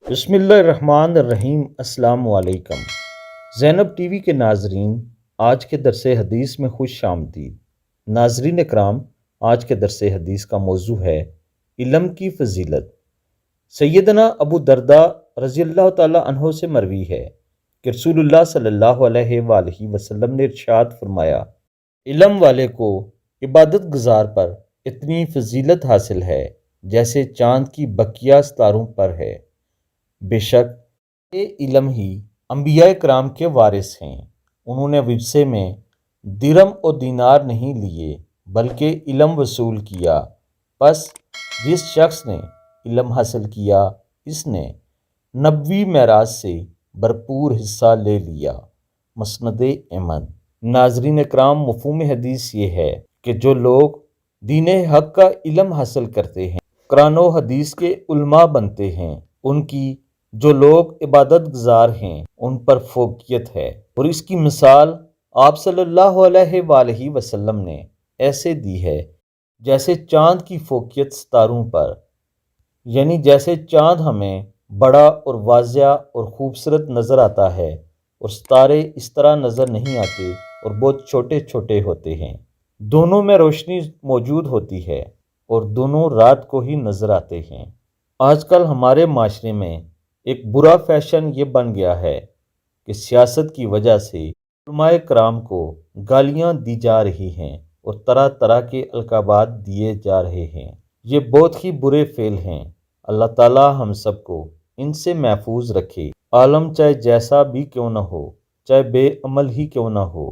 بسم اللہ الرحمن الرحیم۔ السلام علیکم زینب ٹی وی کے ناظرین، آج کے درس حدیث میں خوش آمدید۔ ناظرین اکرام، آج کے درس حدیث کا موضوع ہے علم کی فضیلت۔ سیدنا ابو درداء رضی اللہ تعالی عنہ سے مروی ہے کہ رسول اللہ صلی اللہ علیہ وآلہ وسلم نے ارشاد فرمایا، علم والے کو عبادت گزار پر اتنی فضیلت حاصل ہے جیسے چاند کی بقیہ ستاروں پر ہے۔ بے شک یہ علم ہی انبیاء کرام کے وارث ہیں۔ انہوں نے ورثے میں درم و دینار نہیں لیے بلکہ علم وصول کیا۔ پس جس شخص نے علم حاصل کیا اس نے نبوی میراث سے بھرپور حصہ لے لیا۔ مسند احمد۔ ناظرین اکرام، مفہوم حدیث یہ ہے کہ جو لوگ دین حق کا علم حاصل کرتے ہیں، قرآن و حدیث کے علماء بنتے ہیں، ان کی جو لوگ عبادت گزار ہیں ان پر فوقیت ہے، اور اس کی مثال آپ صلی اللہ علیہ وآلہ وسلم نے ایسے دی ہے جیسے چاند کی فوقیت ستاروں پر، یعنی جیسے چاند ہمیں بڑا اور واضح اور خوبصورت نظر آتا ہے اور ستارے اس طرح نظر نہیں آتے اور بہت چھوٹے چھوٹے ہوتے ہیں۔ دونوں میں روشنی موجود ہوتی ہے اور دونوں رات کو ہی نظر آتے ہیں۔ آج کل ہمارے معاشرے میں ایک برا فیشن یہ بن گیا ہے کہ سیاست کی وجہ سے علماء کرام کو گالیاں دی جا رہی ہیں اور طرح طرح کے القابات دیے جا رہے ہیں۔ یہ بہت ہی برے فعل ہیں۔ اللہ تعالی ہم سب کو ان سے محفوظ رکھے۔ عالم چاہے جیسا بھی کیوں نہ ہو، چاہے بے عمل ہی کیوں نہ ہو،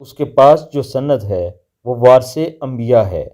اس کے پاس جو سند ہے وہ وارث انبیاء ہے۔